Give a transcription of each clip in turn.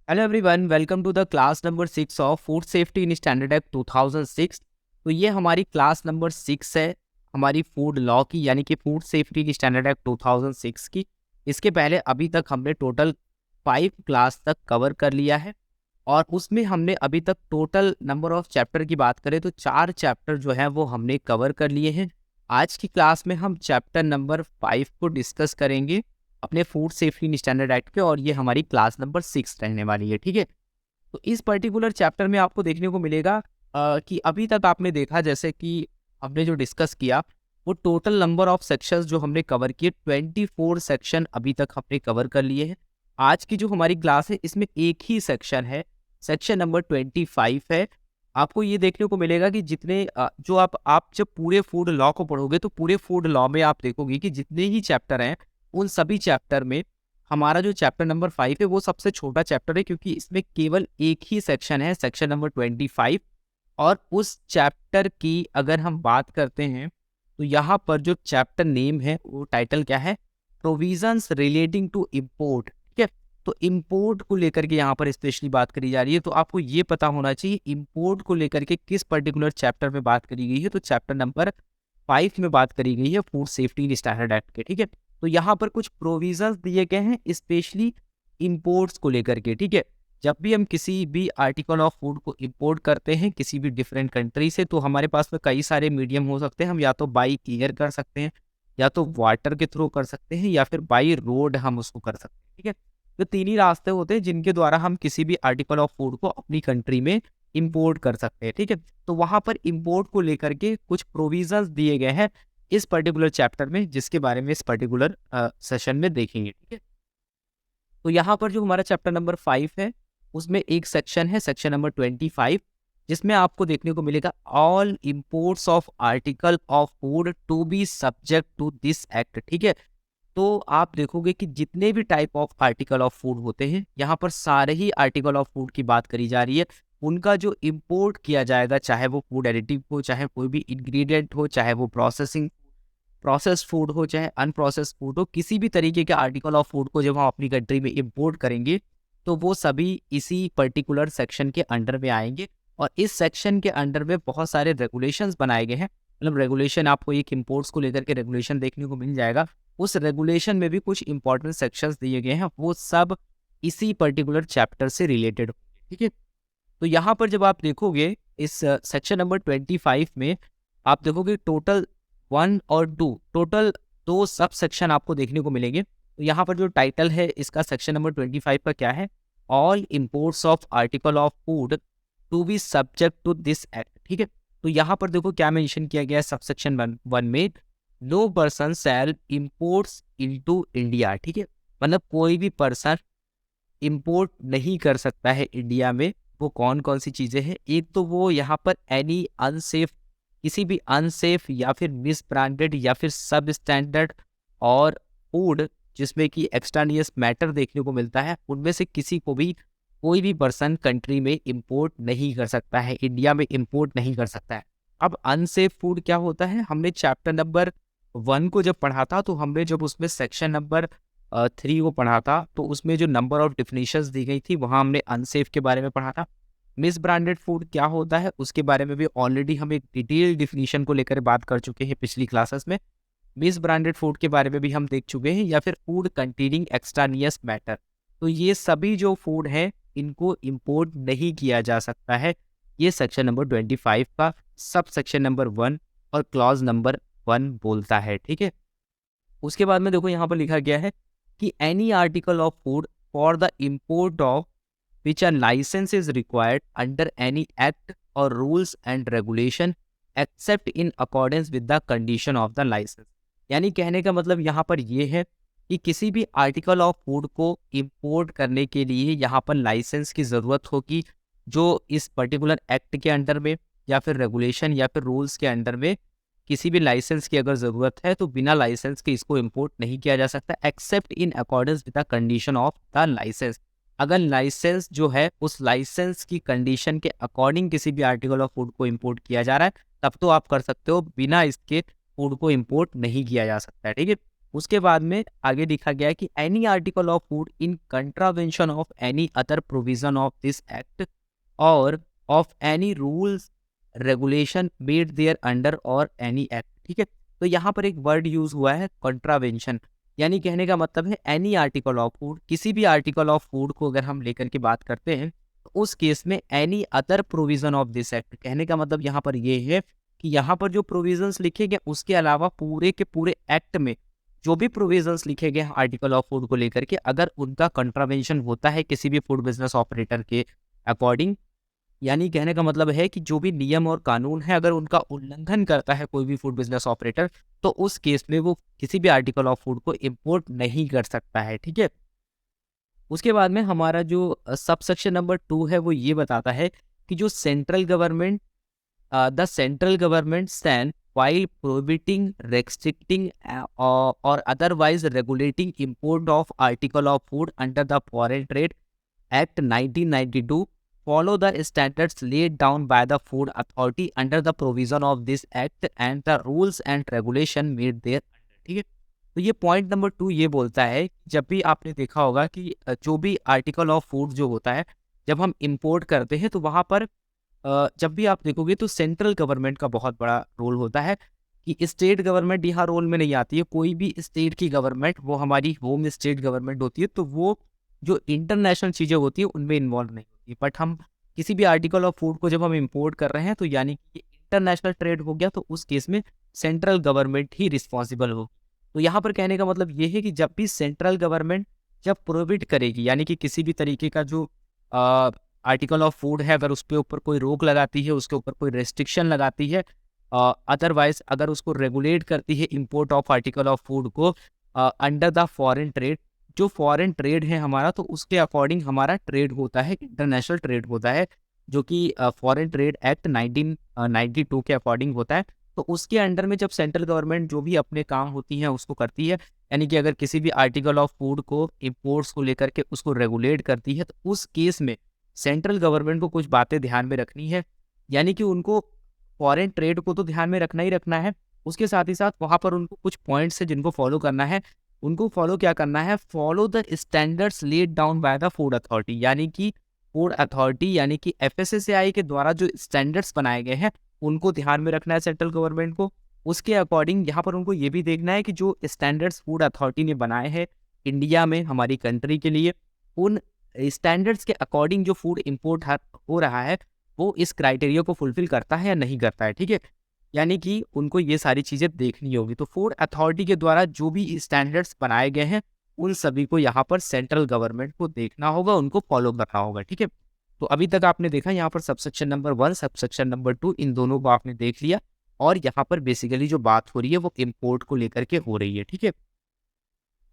Hello everyone, welcome to the class number 6 of food safety in standard act 2006। तो ये हमारी class number 6 है हमारी फूड लॉ की, यानी कि food safety in standard act 2006 की। इसके पहले अभी तक हमने टोटल 5 क्लास तक कवर कर लिया है और उसमें हमने अभी तक टोटल नंबर ऑफ चैप्टर की बात करें तो 4 चैप्टर जो है वो हमने कवर कर लिए हैं। आज की क्लास में हम चैप्टर नंबर 5 को डिस्कस करेंगे अपने फूड सेफ्टी स्टैंडर्ड एक्ट के, और ये हमारी क्लास नंबर 6 रहने वाली है। ठीक है, तो इस पर्टिकुलर चैप्टर में आपको देखने को मिलेगा कि अभी तक आपने देखा, जैसे कि हमने जो डिस्कस किया वो टोटल नंबर ऑफ सेक्शंस जो हमने कवर किए 24 सेक्शन अभी तक हमने कवर कर लिए हैं। आज की जो हमारी क्लास है इसमें एक ही सेक्शन है, सेक्शन नंबर 25 है। आपको ये देखने को मिलेगा कि जितने जो आप जब पूरे फूड लॉ को पढ़ोगे तो पूरे फूड लॉ में आप देखोगे कि जितने ही चैप्टर हैं उन सभी चैप्टर में हमारा जो चैप्टर नंबर 5 है वो सबसे छोटा चैप्टर है, क्योंकि इसमें केवल एक ही सेक्शन है, सेक्शन नंबर 25। और उस चैप्टर की अगर हम बात करते हैं तो यहाँ पर जो चैप्टर नेम है वो टाइटल क्या है, प्रोविजंस रिलेटिंग टू इम्पोर्ट। ठीक है, तो इम्पोर्ट को लेकर के यहाँ पर स्पेशली बात करी जा रही है। तो आपको ये पता होना चाहिए इम्पोर्ट को लेकर के किस पर्टिकुलर चैप्टर में बात करी गई है। तो चैप्टर नंबर 5 में बात करी गई है फूड सेफ्टी स्टैंडर्ड एक्ट के। ठीक है, तो यहाँ पर कुछ प्रोविजंस दिए गए हैं स्पेशली इंपोर्ट्स को लेकर के। ठीक है, जब भी हम किसी भी आर्टिकल ऑफ फूड को इंपोर्ट करते हैं किसी भी डिफरेंट कंट्री से, तो हमारे पास में कई सारे मीडियम हो सकते हैं। हम या तो बाई एयर कर सकते हैं, या तो वाटर के थ्रू कर सकते हैं, या फिर बाई रोड हम उसको कर सकते हैं। ठीक है, तो 3 ही रास्ते होते हैं जिनके द्वारा हम किसी भी आर्टिकल ऑफ फूड को अपनी कंट्री में इंपोर्ट कर सकते हैं। ठीक है, तो वहां पर इंपोर्ट को लेकर के कुछ प्रोविजंस दिए गए हैं इस पर्टिकुलर चैप्टर में, जिसके बारे में इस पर्टिकुलर सेशन में देखेंगे। ठीक है, तो यहाँ पर जो हमारा चैप्टर नंबर 5 है उसमें एक सेक्शन है, सेक्शन नंबर 25, जिसमें आपको देखने को मिलेगा all imports of article of food to be subject to this act. ठीक है, तो आप देखोगे कि जितने भी type of article of food होते हैं यहाँ पर सारे ही आर्टिकल ऑफ फूड की बात करी जा रही है। उनका जो इंपोर्ट किया जाएगा, चाहे वो फूड एडिटिव हो, चाहे कोई भी इंग्रेडिएंट हो, चाहे वो प्रोसेस्ड फूड हो, चाहे अनप्रोसेस्ड फूड हो, किसी भी तरीके के आर्टिकल ऑफ फूड को जब हम अपनी कंट्री में इंपोर्ट करेंगे तो वो सभी इसी पर्टिकुलर सेक्शन के अंडर में आएंगे। और इस सेक्शन के अंडर में बहुत सारे रेगुलेशंस बनाए गए हैं। मतलब रेगुलेशन, आपको एक इंपोर्ट्स को लेकर के रेगुलेशन देखने को मिल जाएगा। उस रेगुलेशन में भी कुछ इंपॉर्टेंट सेक्शंस दिए गए हैं, वो सब इसी पर्टिकुलर चैप्टर से रिलेटेड होंगे। ठीक है, तो यहाँ पर जब आप देखोगे इस सेक्शन नंबर 25 में आप देखोगे टोटल 1 और 2, टोटल 2 सब सेक्शन आपको देखने को मिलेंगे। तो यहाँ पर जो टाइटल है इसका सेक्शन नंबर 25 का क्या है, all imports of article of food to be subject to this act. ठीक है, तो यहाँ पर देखो क्या मेंशन किया गया है सबसेक्शन 1 में, no person shall imports into India. ठीक है, मतलब कोई भी पर्सन इंपोर्ट नहीं कर सकता है इंडिया में। वो कौन कौन सी चीजें हैं, एक तो वो यहाँ पर एनी अनसेफ, किसी भी अनसेफ या फिर मिस ब्रांडेड या फिर सब स्टैंडर्ड और फूड जिसमें कि एक्सट्रानियस मैटर देखने को मिलता है, उनमें से किसी को भी कोई भी पर्सन कंट्री में इंपोर्ट नहीं कर सकता है, इंडिया में इंपोर्ट नहीं कर सकता है। अब अनसेफ फूड क्या होता है, हमने चैप्टर नंबर 1 को जब पढ़ा था तो हमने जब उसमें सेक्शन नंबर 3 को पढ़ा था तो उसमें जो नंबर ऑफ डिफिनीशंस दी गई थी वहाँ हमने अनसेफ के बारे में पढ़ा था। मिस ब्रांडेड फूड क्या होता है उसके बारे में भी ऑलरेडी हम एक डिटेल डिफिनीशन को लेकर बात कर चुके हैं पिछली क्लासेस में। मिस ब्रांडेड फूड के बारे में भी हम देख चुके हैं, या फिर फूड कंटेनिंग एक्सट्रानियस मैटर। तो ये सभी जो फूड है इनको इंपोर्ट नहीं किया जा सकता है। ये सेक्शन नंबर 25 का सब सेक्शन नंबर 1 और क्लॉज नंबर 1 बोलता है। ठीक है, उसके बाद में देखो यहाँ पर लिखा गया है कि any article of food for the import of which a license is required under any act or rules and regulation except in accordance with the condition of the license। यानी कहने का मतलब यहाँ पर ये है कि किसी भी आर्टिकल ऑफ फूड को इंपोर्ट करने के लिए यहाँ पर लाइसेंस की ज़रूरत होगी, जो इस पर्टिकुलर एक्ट के अंडर में या फिर रेगुलेशन या फिर रूल्स के अंडर में किसी भी लाइसेंस की अगर ज़रूरत है तो बिना लाइसेंस के इसको इंपोर्ट नहीं किया जा सकता, except in accordance with the condition of the licence. अगर लाइसेंस जो है उस लाइसेंस की कंडीशन के अकॉर्डिंग किसी भी आर्टिकल ऑफ फूड को इंपोर्ट किया जा रहा है तब तो आप कर सकते हो, बिना इसके फूड को इंपोर्ट नहीं किया जा सकता है। ठीक है, उसके बाद में आगे लिखा गया है कि any article of food in contravention of any other provision of this act और of any rules regulation made thereunder और एनी एक्ट। ठीक है, तो यहाँ पर एक वर्ड यूज हुआ है कंट्रावेंशन, यानी कहने का मतलब है एनी आर्टिकल ऑफ फूड, किसी भी आर्टिकल ऑफ फूड को अगर हम लेकर के बात करते हैं तो उस केस में any other provision of this act, कहने का मतलब यहाँ पर ये है कि यहाँ पर जो प्रोविजंस लिखे गए उसके अलावा पूरे के पूरे एक्ट में जो भी प्रोविजंस लिखे गए आर्टिकल ऑफ फूड को लेकर के, अगर उनका कंट्रावेंशन होता है किसी भी फूड बिजनेस ऑपरेटर के अकॉर्डिंग, यानी कहने का मतलब है कि जो भी नियम और कानून है अगर उनका उल्लंघन करता है कोई भी फूड बिजनेस ऑपरेटर, तो उस केस में वो किसी भी आर्टिकल ऑफ फूड को इम्पोर्ट नहीं कर सकता है। ठीक है, उसके बाद में हमारा जो सबसेक्शन नंबर 2 है वो ये बताता है कि जो central government the central government stand while prohibiting, restricting or otherwise regulating import of article of food under the Foreign Trade Act 1992 follow the standards laid down by the Food Authority under the provision of this act and the rules and regulation made there। ठीक है, तो ये point number 2 ये बोलता है, जब भी आपने देखा होगा कि जो भी आर्टिकल ऑफ फूड जो होता है जब हम इंपोर्ट करते हैं तो वहाँ पर जब भी आप देखोगे तो सेंट्रल गवर्नमेंट का बहुत बड़ा रोल होता है कि स्टेट गवर्नमेंट यहाँ रोल में नहीं आती है। कोई भी स्टेट की गवर्नमेंट वो हमारी होम स्टेट गवर्नमेंट होती है, तो वो जो इंटरनेशनल चीज़ें होती है उनमें इन्वॉल्व नहीं होती। बट हम किसी भी आर्टिकल ऑफ फूड को जब हम इंपोर्ट कर रहे हैं तो यानी कि इंटरनेशनल ट्रेड हो गया, तो उस केस में सेंट्रल गवर्नमेंट ही रिस्पॉन्सिबल हो। तो यहाँ पर कहने का मतलब ये है कि जब भी सेंट्रल गवर्नमेंट जब प्रोहिबिट करेगी, यानी कि किसी भी तरीके का जो आर्टिकल ऑफ फूड है अगर उस पर ऊपर कोई रोक लगाती है, उसके ऊपर कोई रेस्ट्रिक्शन लगाती है, अदरवाइज अगर उसको रेगुलेट करती है import of article of food को अंडर द फॉरेन ट्रेड, जो फॉरेन ट्रेड है हमारा, तो उसके अकॉर्डिंग हमारा ट्रेड होता है, इंटरनेशनल ट्रेड होता है, जो कि फॉरेन ट्रेड एक्ट 1992 के अकॉर्डिंग होता है। तो उसके अंडर में जब सेंट्रल गवर्नमेंट जो भी अपने काम होती हैं उसको करती है, यानी कि अगर किसी भी आर्टिकल ऑफ फूड को इम्पोर्ट्स को लेकर के उसको रेगुलेट करती है, तो उस केस में सेंट्रल गवर्नमेंट को कुछ बातें ध्यान में रखनी है, यानी कि उनको फॉरेन ट्रेड को तो ध्यान में रखना ही रखना है, उसके साथ ही साथ वहाँ पर उनको कुछ पॉइंट्स है जिनको फॉलो करना है। उनको फॉलो क्या करना है, follow the standards laid down by the food authority, यानी कि फूड अथॉरिटी यानी कि FSSAI के द्वारा जो स्टैंडर्ड्स बनाए गए हैं उनको ध्यान में रखना है सेंट्रल गवर्नमेंट को। उसके अकॉर्डिंग यहाँ पर उनको ये भी देखना है कि जो स्टैंडर्ड्स फूड अथॉरिटी ने बनाए हैं इंडिया में हमारी कंट्री के लिए, उन स्टैंडर्ड्स के अकॉर्डिंग जो फूड इंपोर्ट हो रहा है वो इस क्राइटेरिया को फुलफिल करता है या नहीं करता है। ठीक है, यानी कि उनको ये सारी चीज़ें देखनी होगी। तो फूड अथॉरिटी के द्वारा जो भी स्टैंडर्ड्स बनाए गए हैं उन सभी को यहाँ पर सेंट्रल गवर्नमेंट को देखना होगा, उनको फॉलो करना होगा। ठीक है, तो अभी तक आपने देखा यहाँ पर सबसेक्शन नंबर 1 सबसेक्शन नंबर 2 इन दोनों को आपने देख लिया, और यहाँ पर बेसिकली जो बात हो रही है वो इम्पोर्ट को लेकर के हो रही है। ठीक है,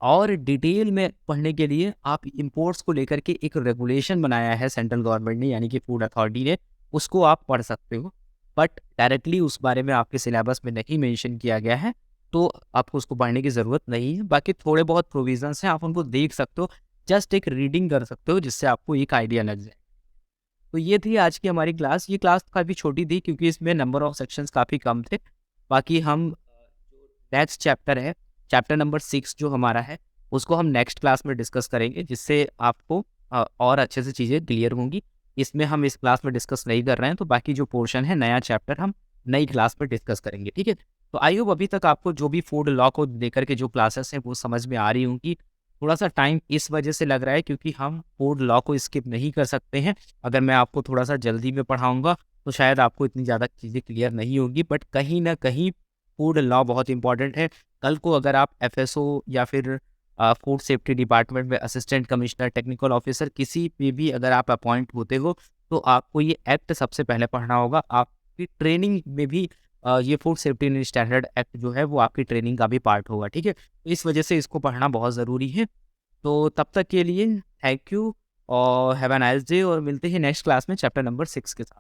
और डिटेल में पढ़ने के लिए आप इंपोर्ट्स को लेकर के एक रेगुलेशन बनाया है सेंट्रल गवर्नमेंट ने, यानी कि फूड अथॉरिटी ने, उसको आप पढ़ सकते हो, बट डायरेक्टली उस बारे में आपके सिलेबस में नहीं मेंशन किया गया है, तो आपको उसको पढ़ने की ज़रूरत नहीं है। बाकी थोड़े बहुत प्रोविजंस हैं, आप उनको देख सकते हो, जस्ट एक रीडिंग कर सकते हो जिससे आपको एक आइडिया लग जाए। तो ये थी आज की हमारी क्लास। ये क्लास काफ़ी छोटी थी क्योंकि इसमें नंबर ऑफ सेक्शंस काफ़ी कम थे। बाकी हम नेक्स्ट चैप्टर है, चैप्टर नंबर 6 जो हमारा है, उसको हम नेक्स्ट क्लास में डिस्कस करेंगे, जिससे आपको और अच्छे से चीज़ें क्लियर होंगी। इसमें हम इस क्लास में डिस्कस नहीं कर रहे हैं, तो बाकी जो पोर्शन है नया चैप्टर हम नई क्लास में डिस्कस करेंगे। ठीक है, तो आई होप अभी तक आपको जो भी फूड लॉ को लेकर के जो क्लासेस हैं वो समझ में आ रही होंगी। थोड़ा सा टाइम इस वजह से लग रहा है क्योंकि हम फूड लॉ को स्किप नहीं कर सकते हैं। अगर मैं आपको थोड़ा सा जल्दी में पढ़ाऊँगा तो शायद आपको इतनी ज़्यादा चीज़ें क्लियर नहीं होंगी, बट कहीं ना कहीं फूड लॉ बहुत इंपॉर्टेंट है। कल को अगर आप FSO या फिर फूड सेफ्टी डिपार्टमेंट में असिस्टेंट कमिश्नर, टेक्निकल ऑफिसर, किसी पे भी अगर आप अपॉइंट होते हो तो आपको ये एक्ट सबसे पहले पढ़ना होगा। आपकी ट्रेनिंग में भी ये food safety and standard act जो है वो आपकी ट्रेनिंग का भी पार्ट होगा। ठीक है, तो इस वजह से इसको पढ़ना बहुत ज़रूरी है। तो तब तक के लिए थैंक यू और हैव अ नाइस डे, और मिलते हैं नेक्स्ट क्लास में चैप्टर नंबर 6 के साथ।